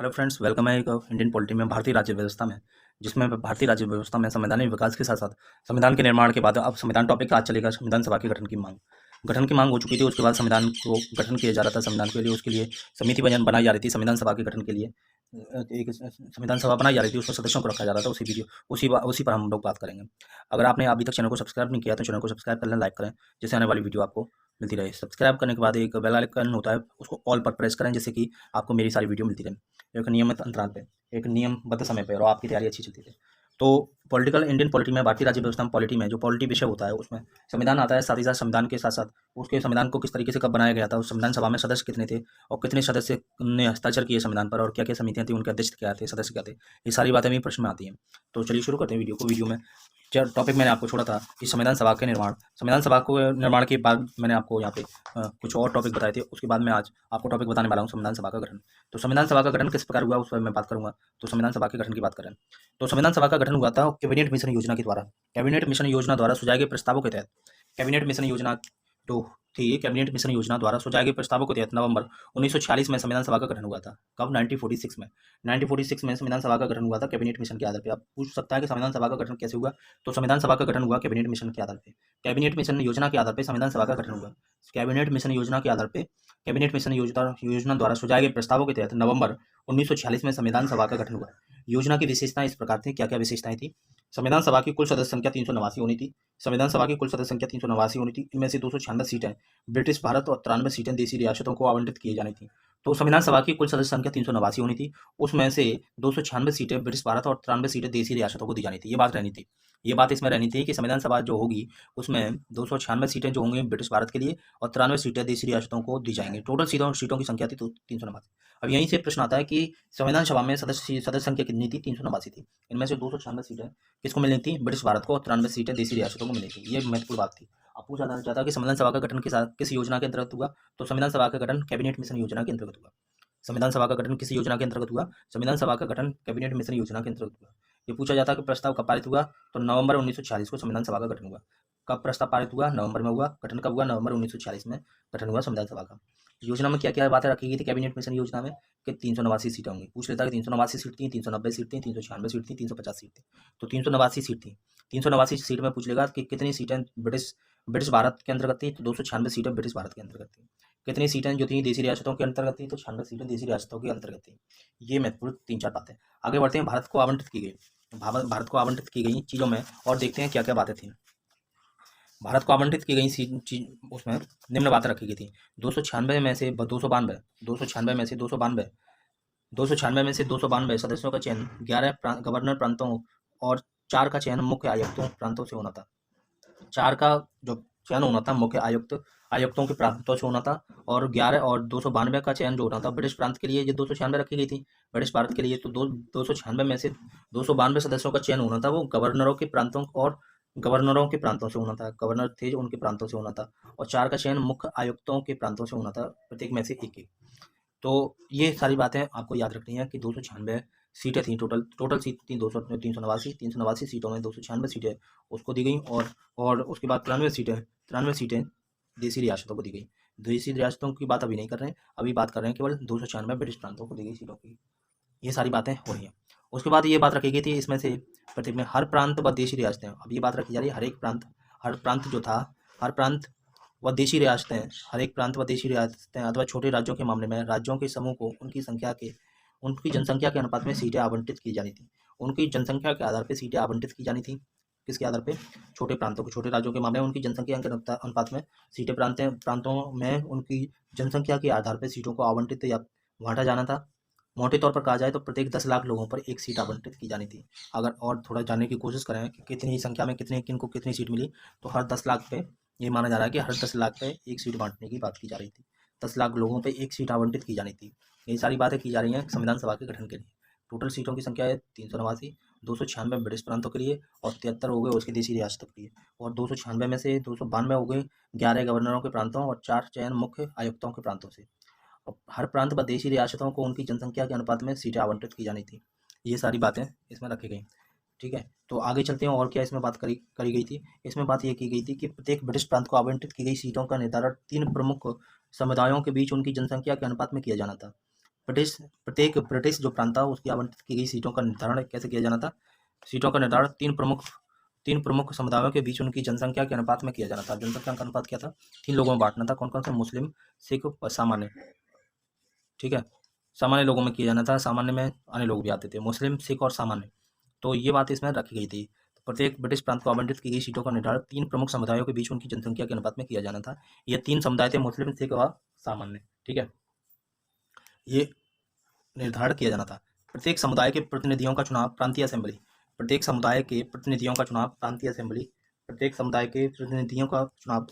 Hello friends, welcome है एक Indian polity में भारतीय राज्य व्यवस्था में, जिसमें भारतीय राज्य व्यवस्था में संवैधानिक विकास के साथ साथ संविधान के निर्माण के बाद अब संविधान टॉपिक आज चलेगा संविधान सभा के गठन की मांग हो चुकी थी। उसके बाद संविधान को गठन किया जा रहा था संविधान के लिए, उसके लिए समिति बनाई जा रही थी संविधान सभा के गठन के लिए। एक संविधान सभा बनाई जा रही थी, उसमें सदस्यों को रखा जा रहा था। उसी पर हम लोग बात करेंगे। अगर आपने अभी तक चैनल को सब्सक्राइब नहीं किया तो चैनल को सब्सक्राइब कर लें, लाइक करें, जिससे आने वाली वीडियो आपको मिलती रहे। सब्सक्राइब करने के बाद एक बेल आइकन होता है, उसको ऑल पर प्रेस करें, जिससे कि आपको मेरी सारी वीडियो मिलती रहे एक नियमित अंतराल पे, एक नियमबद्ध समय पे, और आपकी तैयारी अच्छी चलती रहे। तो इंडियन पॉलिटी में, भारतीय राज्य व्यवस्था में, पॉलिटी में जो पॉलिटी विषय होता है उसमें संविधान आता है। साथ ही साथ संविधान के साथ साथ उसके संविधान को किस तरीके से कब बनाया गया था, उस संविधान सभा में सदस्य कितने थे और कितने सदस्य ने हस्ताक्षर किए संविधान पर, और क्या क्या समितियां थी, उनके अध्यक्ष क्या थे, सदस्य क्या थे, ये सारी बातें भी प्रश्न में आती हैं। तो चलिए शुरू करते हैं वीडियो को। वीडियो में टॉपिक मैंने आपको छोड़ा था कि संविधान सभा के निर्माण। संविधान सभा को निर्माण के बाद मैंने आपको यहाँ पे कुछ और टॉपिक बताए थे। उसके बाद मैं आज आपको टॉपिक बताने वाला हूँ संविधान सभा का गठन। तो संविधान सभा का गठन किस प्रकार हुआ उस पर मैं बात करूंगा। तो संविधान सभा के गठन की बात करें तो संविधान सभा का गठन हुआ था कैबिनेट मिशन योजना के द्वारा। कैबिनेट मिशन योजना द्वारा सुझाए गए प्रस्तावों के तहत, कैबिनेट मिशन योजना जो थी, कैबिनेट मिशन योजना द्वारा सुझाए गए प्रस्तावों के तहत नवंबर 1946 में संविधान सभा का गठन हुआ था। कब? 1946 में। 1946 में संविधान सभा का गठन हुआ था कैबिनेट मिशन के आधार पर। आप पूछ सकता है कि संविधान सभा का गठन कैसे हुआ। तो संविधान सभा का गठन हुआ कैबिनेट मिशन के आधार पर। कैबिनेट मिशन योजना के आधार पर संविधान सभा का गठन हुआ। कैबिनेट मिशन योजना के आधार पर कैबिनेट मिशन योजना द्वारा सुझाए गए प्रस्तावों के तहत नवंबर 1946 में संविधान सभा का गठन हुआ। योजना की विशेषताएं इस प्रकार थी। क्या क्या विशेषताएं थी? संविधान सभा की कुल सदस्य संख्या 389 होनी थी। संविधान सभा की कुल सदस्य संख्या 389 होनी थी। इनमें से 296 सीटें ब्रिटिश भारत और 93 सीटें देशी रियासतों को आवंटित की जानी थी। तो संविधान सभा की कुल सदस्य संख्या 389 होनी थी, उसमें से 296 सीटें ब्रिटिश भारत और 93 सीटें देशी रियासतों को दी जानी थी। ये बात रहनी थी। ये बात इसमें रहनी थी कि संविधान सभा जो होगी उसमें 296 सीटें जो होंगी ब्रिटिश भारत के लिए और 93 सीटें देशी रियासतों को दी जाएंगी। टोटल सीटों की संख्या थी तो 389। अब यहीं से प्रश्न आता है कि संविधान सभा में सदस्य संख्या कितनी थी? 389 थी। इनमें से 296 सीटें किसको मिलनी थी? ब्रिटिश भारत को, और 93 सीटें देशी रियासतों को मिलनी थी। ये महत्वपूर्ण बात थी। अब पूछा जाना चाहता है कि संविधान सभा का गठन किस योजना के अंतर्गत हुआ। तो संविधान सभा का गठन कैबिनेट मिशन योजना के अंतर्गत हुआ। संविधान सभा का गठन किस योजना के अंतर्गत हुआ? संविधान सभा का गठन कैबिनेट मिशन योजना के अंतर्गत हुआ। ये पूछा जाता है कि प्रस्ताव कब पारित हुआ। तो नवंबर 1946 को संविधान सभा का गठन हुआ। कब प्रस्ताव पारित हुआ? नवंबर में हुआ। गठन कब हुआ? नवंबर 1946 में गठन हुआ संविधान सभा का। योजना में क्या क्या बातें रखी गई थी कैबिनेट मिशन योजना में? कि 389 सीटें होंगी। पूछ लेता है कि 389 सीट थी, 390 सीट थी, 396 सीट थी, 350 सीट थी। तो 389 सीट थी। 389 सीट में पूछ लेगा कि कितनी सीटें ब्रिटिश भारत के अंतर्गत थी। तो 296 सीटें ब्रिटिश भारत के अंतर्गत थी। कितनी सीटें जो थी देशी रियासतों के अंतर्गत थी? तो 96 सीटें देशी रियासतों के अंतर्गत थी। ये महत्वपूर्ण 3-4 बातें। आगे बढ़ते हैं। भारत को आवंटित की गई भारत को आवंटित की गई चीज़ों में और देखते हैं क्या क्या बातें थी। भारत को आवंटित की गई उसमें निम्न बातें रखी गई थी। 296 में से 292 296 में से 292 296 में से 292 सदस्यों का चयन 11 गवर्नर प्रांतों और 4 का चयन मुख्य आयुक्तों प्रांतों से होना था। 4 का जो चयन होना था मुख्य आयुक्तों के प्रांतों से होना था, और 11 और 292 का चयन जो होना था ब्रिटिश प्रांत के लिए। ये 296 रखी गई थी ब्रिटिश भारत के लिए। तो 296 में से 292 सदस्यों का चयन होना था, वो गवर्नरों के प्रांतों से होना था। गवर्नर थे जो उनके प्रांतों से होना था। और 4 का चयन मुख्य आयुक्तों के प्रांतों से होना था, प्रत्येक में से एक। तो ये सारी बातें आपको याद रखनी है कि 296 सीटें थी। टोटल सीट थी 389 सीटों में 296 सीटें उसको दी गई, और उसके बाद 93 सीटें देशी रियासतों को दी गई। देशी रियासतों की बात अभी नहीं कर रहे हैं, अभी बात कर रहे हैं केवल 296 ब्रिटिश प्रांतों को दी गई सीटों की। ये सारी बातें हो रही हैं। उसके बाद ये बात रखी गई थी इसमें से प्रत्येक में हर प्रांत व देशी रियासतें। अब ये बात रखी जा रही है हर प्रांत जो था, हर प्रांत व देशी रियासतें, हर एक प्रांत व देशी रियासतें अथवा छोटे राज्यों के मामले में राज्यों के समूह को उनकी जनसंख्या के अनुपात में सीटें आवंटित की जानी थी। उनकी जनसंख्या के आधार पर सीटें आवंटित की जानी थी। किसके आधार पे? छोटे राज्यों के मामले में उनकी जनसंख्या के अनुपात में सीटें प्रांतों में उनकी जनसंख्या के आधार पर सीटों को आवंटित या बांटा जाना था। मोटे तौर पर कहा जाए तो प्रत्येक 10 लाख लोगों पर एक सीट आवंटित की जानी थी। अगर और थोड़ा जानने की कोशिश करें कि कितनी संख्या में किनको कितनी सीट मिली, तो हर 10 लाख पे ये माना जा रहा है कि हर 10 लाख पे एक सीट बांटने की बात की जा रही थी। 10 लाख लोगों पे एक सीट आवंटित की जानी थी। ये सारी बातें की जा रही हैं संविधान सभा के गठन के लिए। टोटल सीटों की संख्या है 389, 296 ब्रिटिश प्रांतों के लिए और 73 हो गए उसके देशी रियासतों के लिए, और 296 में से 292 हो गए 11 गवर्नरों के प्रांतों और 4 चयन मुख्य आयुक्तों के प्रांतों से। हर प्रांत व देशी रियासतों को उनकी जनसंख्या के अनुपात में सीटें आवंटित की जानी थी। ये सारी बातें इसमें रखी गई। ठीक है, तो आगे चलते हैं। और क्या इसमें बात करी गई थी? इसमें बात यह की गई थी कि प्रत्येक ब्रिटिश प्रांत को आवंटित की गई सीटों का निर्धारण 3 प्रमुख समुदायों के बीच उनकी जनसंख्या के अनुपात में किया जाना था। प्रत्येक ब्रिटिश जो प्रांत था उसकी आवंटित की गई सीटों का निर्धारण कैसे किया जाना था? सीटों का निर्धारण तीन प्रमुख समुदायों के बीच उनकी जनसंख्या के अनुपात में किया जाना था। जनसंख्या का अनुपात क्या था? 3 लोगों में बांटना था। कौन कौन से? मुस्लिम, सिख और सामान्य। ठीक है, सामान्य लोगों में किया जाना था। सामान्य में अन्य लोग भी आते थे, मुस्लिम, सिख और सामान्य। तो ये बात इसमें रखी गई थी। तो प्रत्येक ब्रिटिश प्रांत को आवंटित की गई सीटों का निर्धारण 3 प्रमुख समुदायों के बीच उनकी जनसंख्या के अनुपात में किया जाना था। ये 3 समुदाय थे, मुस्लिम, सिख और सामान्य। ठीक है, ये निर्धारण किया जाना था। प्रत्येक समुदाय के प्रतिनिधियों का चुनाव प्रांतीय असेंबली प्रत्येक समुदाय के प्रतिनिधियों का चुनाव प्रांतीय असेंबली प्रत्येक समुदाय के प्रतिनिधियों का चुनाव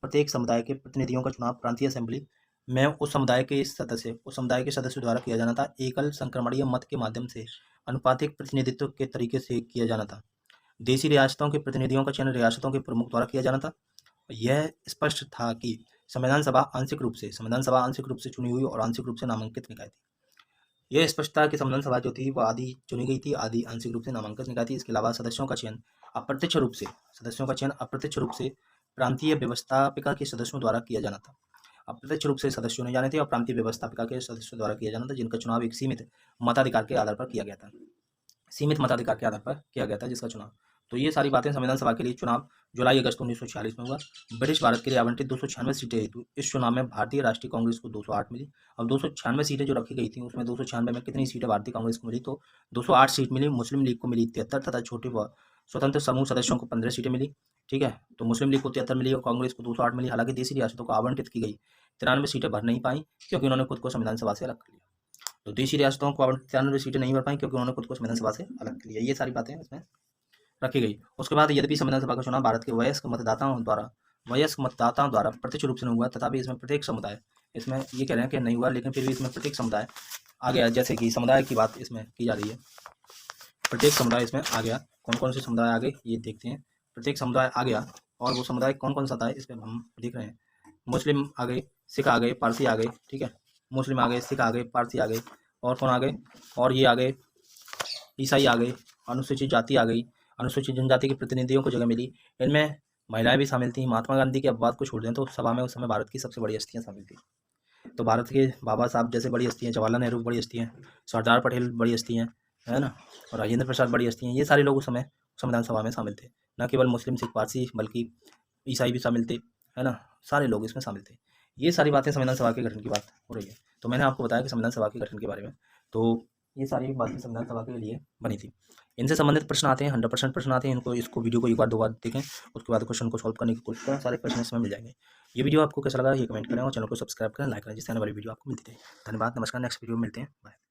प्रत्येक समुदाय के प्रतिनिधियों का चुनाव प्रांतीय असेंबली में उस समुदाय के सदस्यों द्वारा किया जाना था। एकल संक्रमणीय मत के माध्यम से अनुपातिक प्रतिनिधित्व के तरीके से किया जाना था। देशी रियासतों के प्रतिनिधियों का चयन रियासतों के प्रमुख द्वारा किया जाना था। यह स्पष्ट था कि संविधान सभा आंशिक रूप से चुनी हुई और आंशिक रूप से नामांकित निकाय थी। यह स्पष्ट था कि संविधान सभा जो थी वह आधी चुनी गई थी, आधी आंशिक रूप से नामांकित निकाय थी। इसके अलावा सदस्यों का चयन अप्रत्यक्ष रूप से प्रांतीय व्यवस्थापिका के सदस्यों द्वारा किया जाना था। अप्रत्यक्ष रूप से सदस्यों ने जाने थे और प्रांतीय व्यवस्थापिका के सदस्यों द्वारा किया जाना था, जिनका चुनाव एक सीमित मताधिकार के आधार पर किया गया था। जिसका चुनाव। तो ये सारी बातें संविधान सभा के लिए चुनाव जुलाई अगस्त 1946 में हुआ। ब्रिटिश भारत के लिए आवंटित 296 सीटें हेतु इस चुनाव में भारतीय राष्ट्रीय कांग्रेस को 208 मिली। अब 296 सीटें जो रखी गई थी उसमें 296 में कितनी सीटें भारतीय कांग्रेस को मिली? तो 208 सीट मिली। मुस्लिम लीग को मिली 73 तथा छोटे व स्वतंत्र समूह सदस्यों को 15 सीटें मिली। ठीक है, तो मुस्लिम लीग को 73 मिली और कांग्रेस को 208 मिली। हालांकि देशी रियासतों को आवंटित की गई 93 सीटें भर नहीं पाई क्योंकि उन्होंने खुद को संविधान सभा से अलग कर लिया। तो देशी रियासतों को आवंटित 93 सीटें नहीं भर पाई क्योंकि उन्होंने खुद को संविधान सभा से अलग कर लिया। ये सारी बातें इसमें रखी गई। उसके बाद यद्यपि संविधान सभा का चुनाव भारत के वयस्क मतदाताओं द्वारा प्रत्यक्ष रूप से नहीं हुआ, तथापि इसमें प्रत्येक समुदाय इसमें ये कह रहे हैं कि नहीं हुआ, लेकिन फिर भी इसमें प्रत्येक समुदाय आ गया। जैसे कि समुदाय की बात इसमें की जा रही है, प्रत्येक समुदाय इसमें आ गया। कौन कौन से समुदाय आ गए ये देखते हैं। प्रत्येक समुदाय आ गया और वो समुदाय कौन कौन सा था इस पर हम देख रहे हैं। मुस्लिम आ गए, सिख आ गए, पारसी आ गए। ठीक है, मुस्लिम आ गए, सिख आ गए, पारसी आ गए, और कौन आ गए? और ये आ गए, ईसाई आ गए, अनुसूचित जाति आ गई, अनुसूचित जनजाति के प्रतिनिधियों को जगह मिली। इनमें महिलाएं भी शामिल थीं। महात्मा गांधी के अपवाद को छोड़ दें तो सभा में उस समय भारत की सबसे बड़ी हस्तियां शामिल थी। तो भारत के बाबा साहब जैसे बड़ी हस्तियां, जवाहरलाल नेहरू बड़ी हस्तियां, सरदार पटेल बड़ी हस्तियां, है ना, और राजेंद्र प्रसाद बड़ी हस्तियां। ये सारे लोग उस समय संविधान सभा में शामिल थे। न केवल मुस्लिम, सिख, पारसी बल्कि ईसाई भी शामिल थे, है ना, सारे लोग इसमें शामिल थे। ये सारी बातें संविधान सभा के गठन की बात हो रही है। तो मैंने आपको बताया कि संविधान सभा के गठन के बारे में। तो ये सारी बातें संविधान सभा के लिए बनी थी। इनसे संबंधित प्रश्न आते हैं, 100% प्रश्न आते हैं। इसको वीडियो को एक बार 2 बार देखें, उसके बाद क्वेश्चन को सॉल्व करने की कोशिश करें। सारे प्रश्न इसमें मिल जाएंगे। ये वीडियो आपको कैसा लगा ये कमेंट करें और चैनल को सब्सक्राइब करें, लाइक करें, जिससे आने वाली वीडियो आपको मिलती रहे। धन्यवाद, नमस्कार। नेक्स्ट वीडियो में मिलते हैं, बाय।